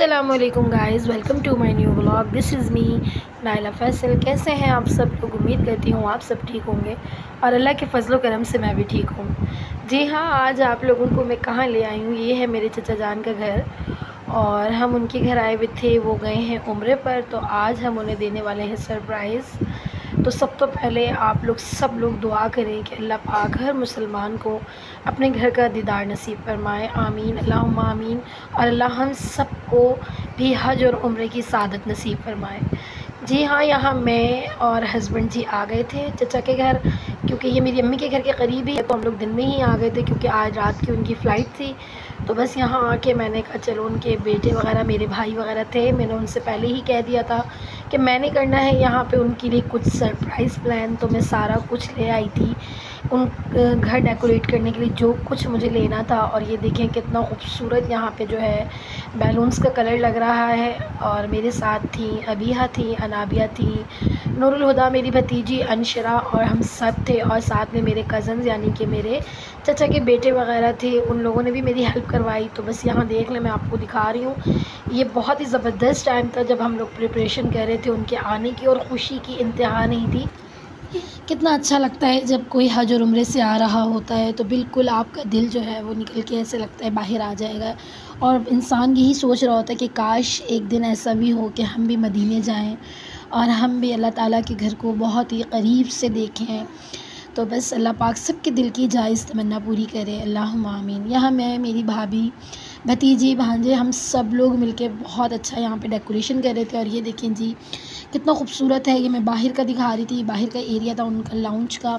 अस्सलामुअलैकुम guys, welcome to my new vlog. This is me Naila Faisal. कैसे हैं आप सब लोग? उम्मीद करती हूँ आप सब ठीक होंगे और अल्लाह के फजलो करम से मैं भी ठीक हूँ। जी हाँ, आज आप लोगों को मैं कहाँ ले आई हूँ, ये है मेरे चचा जान का घर और हम उनके घर आए हुए थे। वो गए हैं उम्रे पर, तो आज हम उन्हें देने वाले हैं सरप्राइज़। तो सब तो पहले आप लोग सब लोग दुआ करें कि अल्लाह पाक हर मुसलमान को अपने घर का दीदार नसीब फरमाए। आमीन, अल्लाहुम्मा आमीन। और अल्लाह हम सबको भी हज और उम्रे की सादत नसीब फरमाए। जी हाँ, यहाँ मैं और हस्बैंड जी आ गए थे चचा के घर, क्योंकि ये मेरी अम्मी के घर के करीब ही है, तो हम लोग दिन में ही आ गए थे क्योंकि आज रात की उनकी फ़्लाइट थी। तो बस यहाँ आके मैंने कहा चलो, उनके बेटे वगैरह मेरे भाई वगैरह थे, मैंने उनसे पहले ही कह दिया था कि मैंने करना है यहाँ पे उनके लिए कुछ सरप्राइज़ प्लान। तो मैं सारा कुछ ले आई थी उन घर डेकोरेट करने के लिए जो कुछ मुझे लेना था। और ये देखें कितना खूबसूरत यहाँ पे जो है बैलून्स का कलर लग रहा है। और मेरे साथ थी अबीहा थी, अनाबिया थी, नूरुल हुदा मेरी भतीजी, अनशरा, और हम सब थे। और साथ में मेरे कज़न्स यानी कि मेरे चचा के बेटे वगैरह थे, उन लोगों ने भी मेरी हेल्प करवाई। तो बस यहाँ देख लें, मैं आपको दिखा रही हूँ। ये बहुत ही ज़बरदस्त टाइम था जब हम लोग प्रिपरेशन कर रहे थे उनके आने की, और ख़ुशी की इंतहा नहीं थी। कितना अच्छा लगता है जब कोई हज और उम्रे से आ रहा होता है, तो बिल्कुल आपका दिल जो है वो निकल के ऐसे लगता है बाहर आ जाएगा। और इंसान यही सोच रहा होता है कि काश एक दिन ऐसा भी हो कि हम भी मदीने जाएं और हम भी अल्लाह ताला के घर को बहुत ही करीब से देखें। तो बस अल्लाह पाक सबके दिल की जायज़ तमन्ना पूरी करे, अल्लाहुम्मा आमीन। यहाँ मैं, मेरी भाभी, भतीजी, भांजे, हम सब लोग मिलके बहुत अच्छा यहाँ पे डेकोरेशन कर रहे थे। और ये देखें जी कितना खूबसूरत है। ये मैं बाहर का दिखा रही थी, बाहर का एरिया था उनका लाउंज का।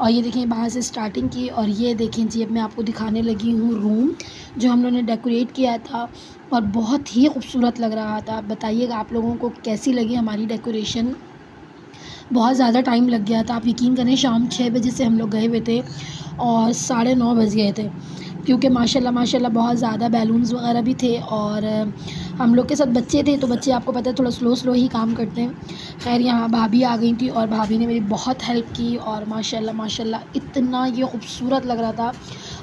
और ये देखें बाहर से स्टार्टिंग की। और ये देखें जी, अब मैं आपको दिखाने लगी हूँ रूम जो हम लोगों ने डेकोरेट किया था, और बहुत ही खूबसूरत लग रहा था। बताइएगा आप लोगों को कैसी लगी हमारी डेकोरेशन। बहुत ज़्यादा टाइम लग गया था, आप यकीन करें शाम 6 बजे से हम लोग गए हुए थे और 9:30 बज गए थे, क्योंकि माशाल्लाह माशाल्लाह बहुत ज़्यादा बैलून्स वगैरह भी थे। और हम लोग के साथ बच्चे थे, तो बच्चे आपको पता है थोड़ा स्लो स्लो ही काम करते हैं। खैर यहाँ भाभी आ गई थी और भाभी ने मेरी बहुत हेल्प की, और माशाल्लाह माशाल्लाह इतना ये खूबसूरत लग रहा था।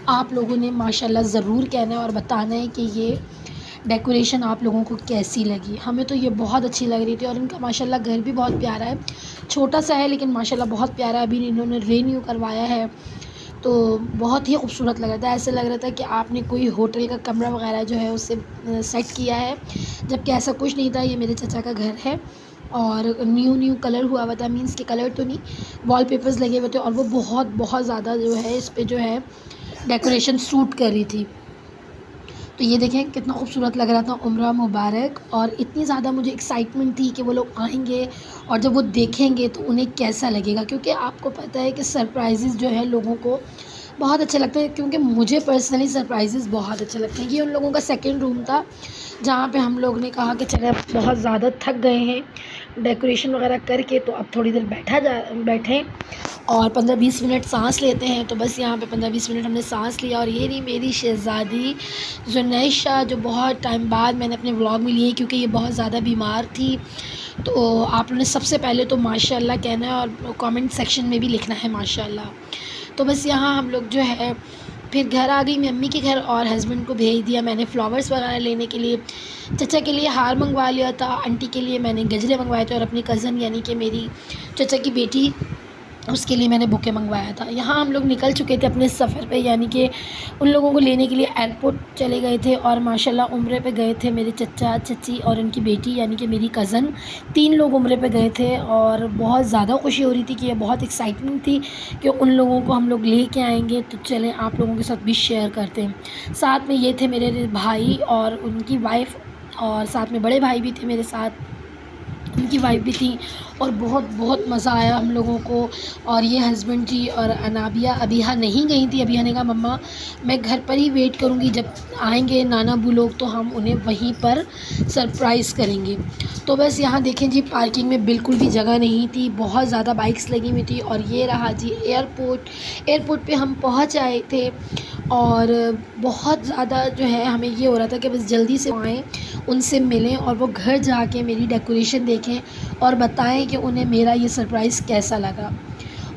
आप लोगों ने माशाल्लाह ज़रूर कहना है और बताना है कि ये डेकोरेशन आप लोगों को कैसी लगी। हमें तो ये बहुत अच्छी लग रही थी। और इनका माशाल्लाह घर भी बहुत प्यारा है, छोटा सा है लेकिन माशाल्लाह बहुत प्यारा है। अभी इन्होंने रीन्यू करवाया है, तो बहुत ही खूबसूरत लग रहा था। ऐसे लग रहा था कि आपने कोई होटल का कमरा वगैरह जो है उससे सेट किया है, जबकि ऐसा कुछ नहीं था। ये मेरे चचा का घर है और न्यू कलर हुआ हुआ था, मीन्स के कलर तो नहीं, वॉलपेपर्स लगे हुए थे, और वो बहुत बहुत ज़्यादा जो है इस पर जो है डेकोरेशन सूट कर रही थी। तो ये देखें कितना खूबसूरत लग रहा था। उम्रा मुबारक। और इतनी ज़्यादा मुझे एक्साइटमेंट थी कि वो लोग आएंगे और जब वो देखेंगे तो उन्हें कैसा लगेगा, क्योंकि आपको पता है कि सरप्राइज़ जो है लोगों को बहुत अच्छा लगता है, क्योंकि मुझे पर्सनली सरप्राइज़ बहुत अच्छे लगते हैं। ये उन लोगों का सेकंड रूम था जहाँ पे हम लोग ने कहा कि चले बहुत ज़्यादा थक गए हैं डेकोरेशन वगैरह करके, तो अब थोड़ी देर बैठें और 15-20 मिनट सांस लेते हैं। तो बस यहाँ पे 15-20 मिनट हमने सांस लिया। और ये रही मेरी शहज़ादी जुनैशा, जो बहुत टाइम बाद मैंने अपने व्लॉग में ली है, क्योंकि ये बहुत ज़्यादा बीमार थी। तो आप लोगों ने सबसे पहले तो माशाल्लाह कहना है और कमेंट सेक्शन में भी लिखना है माशाल्लाह। तो बस यहाँ हम लोग जो है फिर घर आ गई मैं अम्मी के घर, और हस्बैंड को भेज दिया मैंने फ़्लावर्स वगैरह लेने के लिए। चचा के लिए हार मंगवा लिया था, आंटी के लिए मैंने गजरे मंगवाए थे, और अपनी कज़न यानी कि मेरी चचा की बेटी, उसके लिए मैंने बुके मंगवाया था। यहाँ हम लोग निकल चुके थे अपने सफ़र पे, यानी कि उन लोगों को लेने के लिए एयरपोर्ट चले गए थे। और माशाल्लाह उम्रे पे गए थे मेरे चचा, चची और उनकी बेटी यानी कि मेरी कज़न, 3 लोग उम्रे पे गए थे। और बहुत ज़्यादा खुशी हो रही थी कि ये बहुत एक्साइटमेंट थी कि उन लोगों को हम लोग ले कर आएँगे। तो चलें आप लोगों के साथ भी शेयर करते हैं। साथ में ये थे मेरे भाई और उनकी वाइफ़, और साथ में बड़े भाई भी थे मेरे साथ, उनकी वाइफ भी थी, और बहुत बहुत मज़ा आया हम लोगों को। और ये हस्बैंड जी और अनाबिया, अबीहा नहीं गई थी। अबीहा ने कहा मम्मा मैं घर पर ही वेट करूँगी, जब आएंगे नाना बू लोग तो हम उन्हें वहीं पर सरप्राइज़ करेंगे। तो बस यहाँ देखें जी, पार्किंग में बिल्कुल भी जगह नहीं थी, बहुत ज़्यादा बाइक्स लगी हुई थी। और ये रहा जी एयरपोर्ट पे हम पहुँच आए थे, और बहुत ज़्यादा जो है हमें ये हो रहा था कि बस जल्दी से आएँ, उनसे मिलें और वो घर जाके मेरी डेकोरेशन देखें और बताएं कि उन्हें मेरा ये सरप्राइज़ कैसा लगा।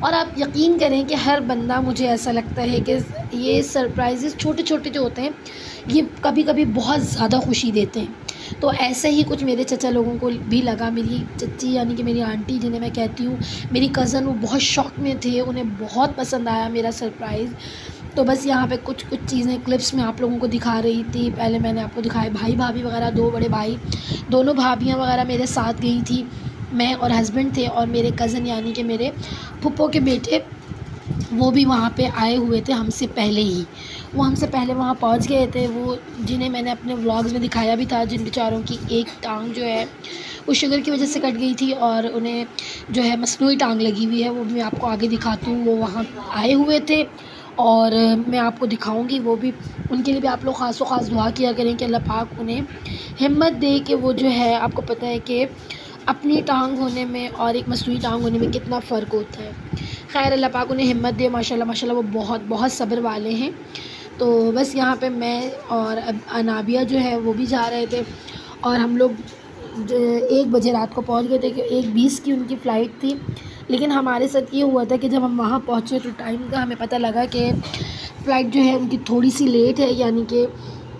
और आप यकीन करें कि हर बंदा, मुझे ऐसा लगता है कि ये सरप्राइज़ छोटे छोटे जो होते हैं ये कभी कभी बहुत ज़्यादा खुशी देते हैं। तो ऐसे ही कुछ मेरे चचा लोगों को भी लगा। मेरी चची यानी कि मेरी आंटी जिन्हें मैं कहती हूँ, मेरी कज़न, वो बहुत शौक में थे, उन्हें बहुत पसंद आया मेरा सरप्राइज़। तो बस यहाँ पे कुछ कुछ चीज़ें क्लिप्स में आप लोगों को दिखा रही थी। पहले मैंने आपको दिखाया भाई भाभी वगैरह, 2 बड़े भाई, दोनों भाभियाँ वगैरह मेरे साथ गई थी। मैं और हस्बैंड थे और मेरे कज़न यानी कि मेरे फूफो के बेटे, वो भी वहाँ पे आए हुए थे हमसे पहले ही। वो हमसे पहले वहाँ पहुँच गए थे। वो जिन्हें मैंने अपने व्लॉग्स में दिखाया भी था, जिन बेचारों की एक टांग जो है वो शुगर की वजह से कट गई थी और उन्हें जो है मसनूई टांग लगी हुई है, वो भी मैं आपको आगे दिखाती हूँ। वो वहाँ आए हुए थे और मैं आपको दिखाऊंगी वो भी। उनके लिए भी आप लोग ख़ास ख़ास दुआ किया करें कि अल्लाह पाक उन्हें हिम्मत दे कि वो जो है, आपको पता है कि अपनी टांग होने में और एक मसनूई टांग होने में कितना फ़र्क होता है। खैर अल्लाह पाक उन्हें हिम्मत दे। माशाल्लाह माशाल्लाह वो बहुत बहुत सब्र वाले हैं। तो बस यहाँ पे मैं और अनाबिया जो है वो भी जा रहे थे और हम लोग 1 बजे रात को पहुँच गए थे कि 1:20 की उनकी फ़्लाइट थी। लेकिन हमारे साथ ये हुआ था कि जब हम वहाँ पहुँचे तो टाइम का हमें पता लगा कि फ़्लाइट जो है उनकी थोड़ी सी लेट है, यानी कि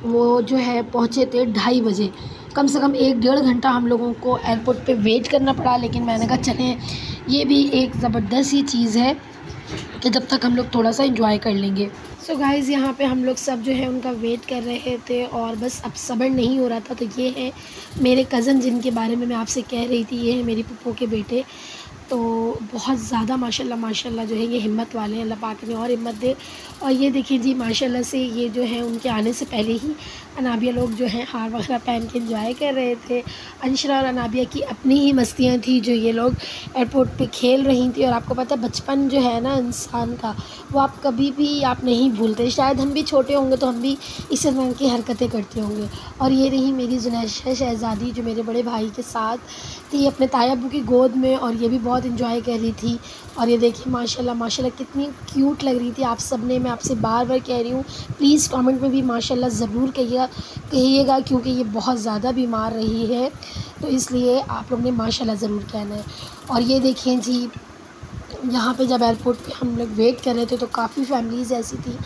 वो जो है पहुँचे थे 2:30 बजे। कम से कम 1-1.5 घंटा हम लोगों को एयरपोर्ट पे वेट करना पड़ा। लेकिन मैंने कहा चलें, ये भी एक ज़बरदस्त ही चीज़ है कि जब तक हम लोग थोड़ा सा एंजॉय कर लेंगे। सो गाइज़ यहाँ पे हम लोग सब जो है उनका वेट कर रहे थे और बस अब सब्र नहीं हो रहा था। तो ये है मेरे कज़न जिनके बारे में मैं आपसे कह रही थी, ये है मेरी फूफो के बेटे। तो बहुत ज़्यादा माशाल्लाह माशाल्लाह जो है ये हिम्मत वाले हैं, अल्लाह पाक ने और हिम्मत दे। और ये देखिए जी माशाल्लाह से ये जो है उनके आने से पहले ही अनाबिया लोग जो हैं हार वगैरह पहन के एंजॉय कर रहे थे। अंशरा और अनाबिया की अपनी ही मस्तियाँ थी जो ये लोग एयरपोर्ट पे खेल रही थी। और आपको पता है बचपन जो है ना इंसान का, वो आप कभी भी आप नहीं भूलते। शायद हम भी छोटे होंगे तो हम भी इसी तरह की हरकतें करते होंगे। और ये रही मेरी जुनैशा शहज़ादी जो मेरे बड़े भाई के साथ थी अपने ताया अब्बू की गोद में, और ये भी बहुत इंजॉय कर रही थी। और ये देखिए माशाल्लाह माशाल्लाह कितनी क्यूट लग रही थी। आप सब ने, मैं आपसे बार बार कह रही हूँ, प्लीज़ कमेंट में भी माशाल्लाह ज़रूर कहिएगा क्योंकि ये बहुत ज़्यादा बीमार रही है, तो इसलिए आप लोग ने माशाल्लाह ज़रूर कहना है। और ये देखें जी, यहाँ पे जब एयरपोर्ट पे हम लोग वेट कर रहे थे तो काफ़ी फैमिलीज़ ऐसी थी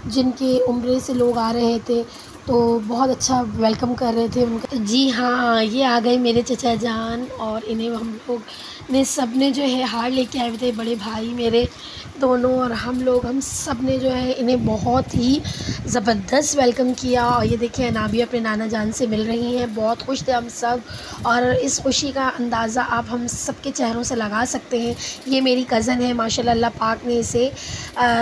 जिनके उम्रे से लोग आ रहे थे, तो बहुत अच्छा वेलकम कर रहे थे उनका। जी हाँ, ये आ गए मेरे चचा जान और इन्हें हम लोग ने सब ने जो है हार लेके आए हुए थे, बड़े भाई मेरे दोनों और हम सब ने जो है इन्हें बहुत ही ज़बरदस्त वेलकम किया। और ये देखिए अनाबिया अपने नाना जान से मिल रही हैं, बहुत खुश थे हम सब। और इस खुशी का अंदाज़ा आप हम सब के चेहरों से लगा सकते हैं। ये मेरी कज़न है माशाल्लाह, अल्लाह पाक ने इसे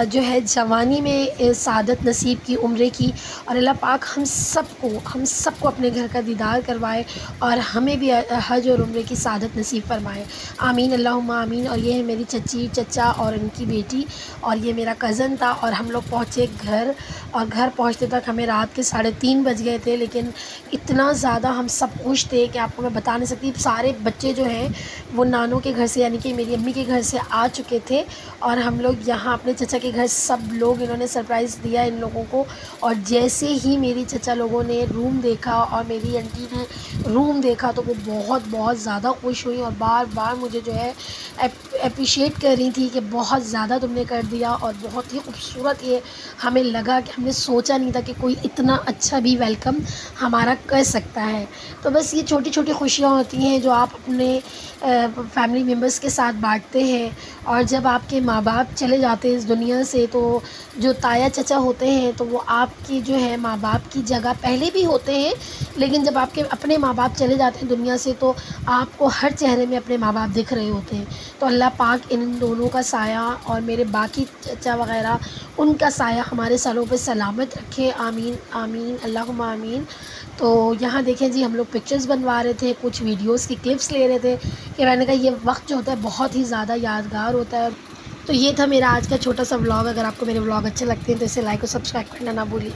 जो है जवानी में सादत नसीब की, उम्रे की, और अल्लाह पाक हम सबको अपने घर का दीदार करवाए और हमें भी हज और उम्रे की सादत नसीब फरमाए। आमीन अल्लाहुम्मा आमीन। और ये है मेरी चची, चचा और उनकी बेटी, और ये मेरा कज़न था। और हम लोग पहुँचे घर, और घर पहुँचते तक हमें रात के 3:30 बज गए थे। लेकिन इतना ज़्यादा हम सब खुश थे कि आपको मैं बता नहीं सकती। सारे बच्चे जो हैं वो नानों के घर से यानी कि मेरी अम्मी के घर से आ चुके थे, और हम लोग यहाँ अपने चचा के घर सब लोग, इन्होंने सरप्राइज़ दिया इन लोगों को। और जैसे ही मेरी चचा लोगों ने रूम देखा और मेरी आंटी ने रूम देखा तो वो बहुत ज़्यादा खुश हुई और बार बार मुझे जो है अप्रिशिएट कर रही थी कि बहुत ज़्यादा तुमने कर दिया और बहुत ही खूबसूरत। ये हमें लगा कि हमने सोचा नहीं था कि कोई इतना अच्छा भी वेलकम हमारा कर सकता है। तो बस ये छोटी छोटी खुशियाँ होती हैं जो आप अपने फैमिली मेम्बर्स के साथ बांटते हैं। और जब आपके माँ बाप चले जाते हैं इस दुनिया से, तो जो ताया चचा होते हैं तो वो आपकी जो है माँ बाप की जगह पहले भी होते हैं, लेकिन जब आपके अपने माँ बाप चले जाते हैं दुनिया से तो आपको हर चेहरे में अपने माँ बाप दिख रहे होते हैं। तो अल्लाह पाक इन दोनों का साया और मेरे बाकी चचा वग़ैरह उनका साया हमारे सरों पे सलामत रखे। आमीन आमीन अल्लाहुम्मा आमीन। तो यहाँ देखें जी, हम लोग पिक्चर्स बनवा रहे थे, कुछ वीडियोस की क्लिप्स ले रहे थे कि मैंने कहा ये वक्त जो होता है बहुत ही ज़्यादा यादगार होता है। तो ये था मेरा आज का छोटा सा व्लॉग। अगर आपको मेरे व्लॉग अच्छे लगते हैं तो इसे लाइक और सब्सक्राइब करना ना भूलिए।